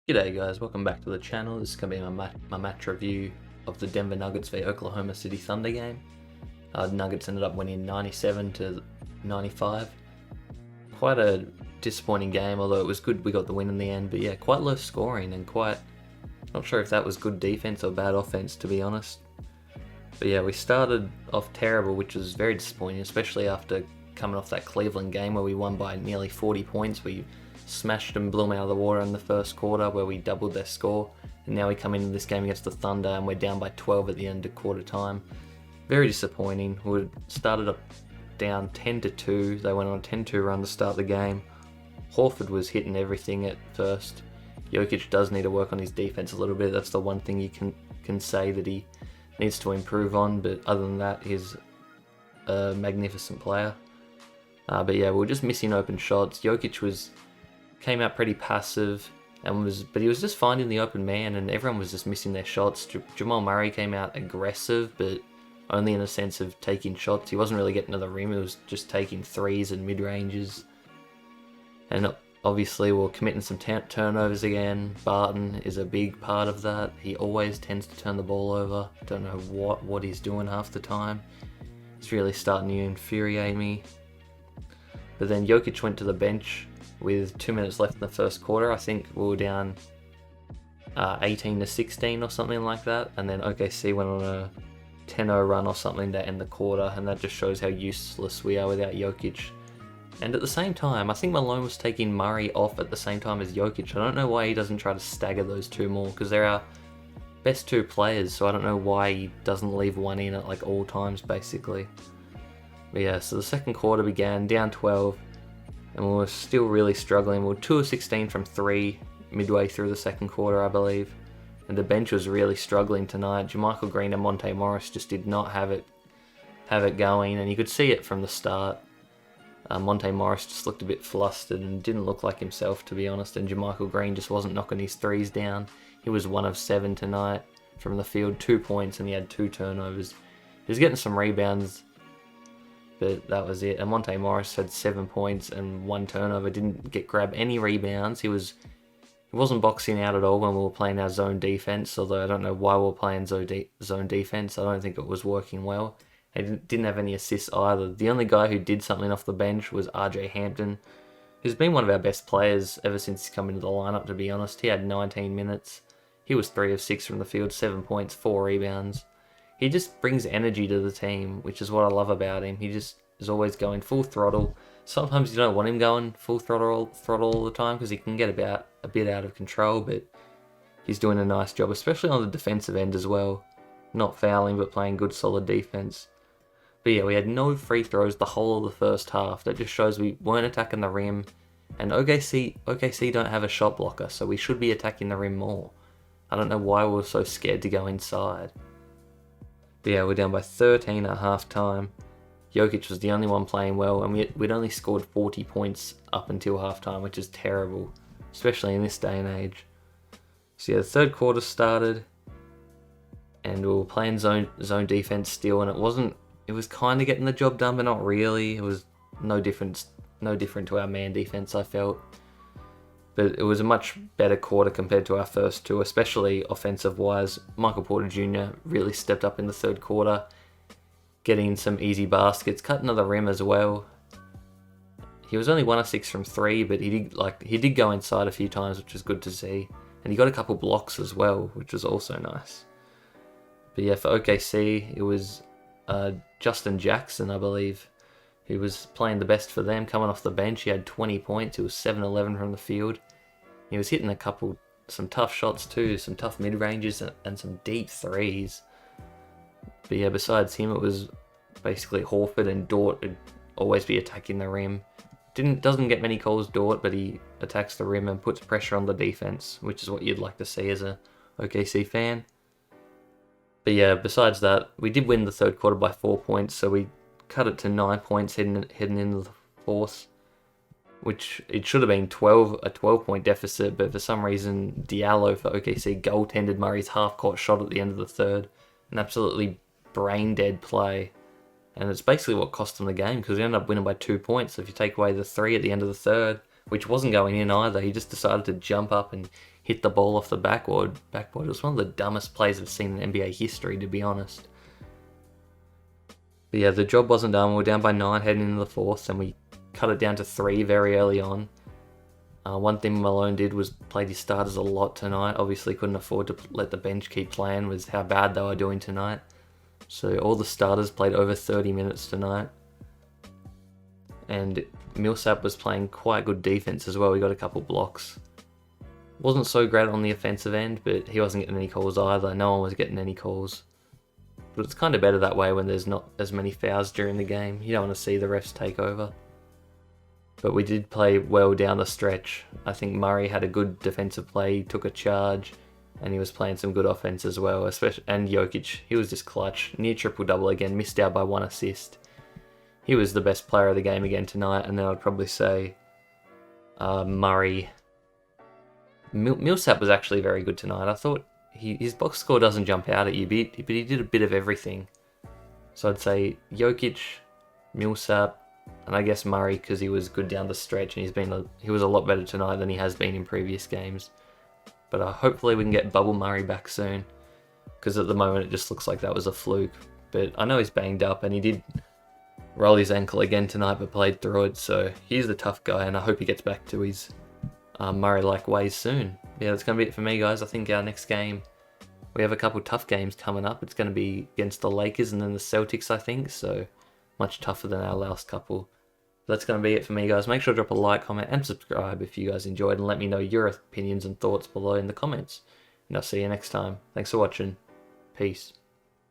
G'day guys, welcome back to the channel. This is going to be my match review of the Denver Nuggets v Oklahoma City Thunder game. The Nuggets ended up winning 97-95. Quite a disappointing game, although it was good we got the win in the end. But yeah, quite low scoring and quite... not sure if that was good defense or bad offense, to be honest. But yeah, we started off terrible, which was very disappointing, especially after coming off that Cleveland game where we won by nearly 40 points. We smashed them, blew them out of the water in the first quarter where we doubled their score, and now we come into this game against the Thunder and we're down by 12 at the end of quarter time. Very disappointing. We started up down 10-2. They went on a 10-2 run to start the game. Horford was hitting everything at first. Jokic does need to work on his defense a little bit. That's the one thing you can say that he needs to improve on, but other than that, he's a magnificent player. But yeah, we were just missing open shots. Jokic came out pretty passive, but he was just finding the open man, and everyone was just missing their shots. Jamal Murray came out aggressive, but only in a sense of taking shots. He wasn't really getting to the rim, he was just taking threes and mid-ranges. And obviously we're committing some turnovers again. Barton is a big part of that. He always tends to turn the ball over. Don't know what he's doing half the time. It's really starting to infuriate me. But then Jokic went to the bench with 2 minutes left in the first quarter. I think we were down 18-16 or something like that, and then OKC went on a 10-0 run or something to end the quarter, and that just shows how useless we are without Jokic. And at the same time, I think Malone was taking Murray off at the same time as Jokic. I don't know why he doesn't try to stagger those two more, because they're our best two players, so I don't know why he doesn't leave one in at like all times basically. But yeah, so the second quarter began down 12, and we were still really struggling. We were 2 of 16 from 3 midway through the second quarter, I believe. And the bench was really struggling tonight. JaMychal Green and Monte Morris just did not have it going, and you could see it from the start. Monte Morris just looked a bit flustered and didn't look like himself, to be honest, and JaMychal Green just wasn't knocking his threes down. He was 1 of 7 tonight from the field, 2 points, and he had 2 turnovers. He was getting some rebounds, but that was it. And Monte Morris had 7 points and 1 turnover, didn't grab any rebounds. He wasn't boxing out at all when we were playing our zone defense, although I don't know why we were playing zone defense. I don't think it was working well. He didn't have any assists either. The only guy who did something off the bench was RJ Hampton, who's been one of our best players ever since he's come into the lineup, to be honest. He had 19 minutes. He was 3 of 6 from the field, 7 points, 4 rebounds. He just brings energy to the team, which is what I love about him. He just is always going full throttle. Sometimes you don't want him going full throttle all the time because he can get a bit out of control, but he's doing a nice job, especially on the defensive end as well. Not fouling, but playing good solid defense. But yeah, we had no free throws the whole of the first half. That just shows we weren't attacking the rim, and OKC don't have a shot blocker, so we should be attacking the rim more. I don't know why we were so scared to go inside. But yeah, we're down by 13 at half time. Jokic was the only one playing well, and we'd only scored 40 points up until half time, which is terrible, especially in this day and age. So yeah, the third quarter started, and we were playing zone defense still, and it was kind of getting the job done, but not really. It was no different to our man defense, I felt. But it was a much better quarter compared to our first two, especially offensive-wise. Michael Porter Jr. really stepped up in the third quarter, getting some easy baskets, cutting to the rim as well. He was only 1 of 6 from 3, but he did go inside a few times, which was good to see. And he got a couple blocks as well, which was also nice. But yeah, for OKC, it was Justin Jackson, I believe, who was playing the best for them, coming off the bench. He had 20 points. He was 7-11 from the field. He was hitting some tough shots too, some tough mid-ranges and some deep threes. But yeah, besides him, it was basically Horford, and Dort would always be attacking the rim. Doesn't get many calls, Dort, but he attacks the rim and puts pressure on the defense, which is what you'd like to see as a OKC fan. But yeah, besides that, we did win the third quarter by 4 points, so we cut it to 9 points heading into the fourth, which it should have been a 12-point deficit, but for some reason Diallo for OKC goaltended Murray's half-court shot at the end of the third. An absolutely brain-dead play, and it's basically what cost them the game, because we ended up winning by 2 points. So if you take away the 3 at the end of the third, which wasn't going in either, he just decided to jump up and hit the ball off the backboard. It was one of the dumbest plays I've seen in NBA history, to be honest. But yeah, the job wasn't done. We were down by 9 heading into the fourth, and we cut it down to 3 very early on. One thing Malone did was played his starters a lot tonight. Obviously couldn't afford to let the bench keep playing with how bad they were doing tonight. So all the starters played over 30 minutes tonight. And Millsap was playing quite good defense as well. He got a couple blocks. Wasn't so great on the offensive end, but he wasn't getting any calls either. No one was getting any calls. But it's kind of better that way when there's not as many fouls during the game. You don't want to see the refs take over. But we did play well down the stretch. I think Murray had a good defensive play, he took a charge, and he was playing some good offense as well. And Jokic, he was just clutch. Near triple-double again, missed out by 1 assist. He was the best player of the game again tonight, and then I'd probably say Murray. Millsap was actually very good tonight. I thought his box score doesn't jump out at you, but he did a bit of everything. So I'd say Jokic, Millsap, and I guess Murray, because he was good down the stretch, and he was a lot better tonight than he has been in previous games. But hopefully we can get Bubble Murray back soon, because at the moment it just looks like that was a fluke. But I know he's banged up, and he did roll his ankle again tonight, but played through it. So he's the tough guy, and I hope he gets back to his Murray-like ways soon. Yeah, that's going to be it for me, guys. I think our next game, we have a couple tough games coming up. It's going to be against the Lakers and then the Celtics, I think. So much tougher than our last couple. That's going to be it for me, guys. Make sure to drop a like, comment, and subscribe if you guys enjoyed, and let me know your opinions and thoughts below in the comments. And I'll see you next time. Thanks for watching. Peace.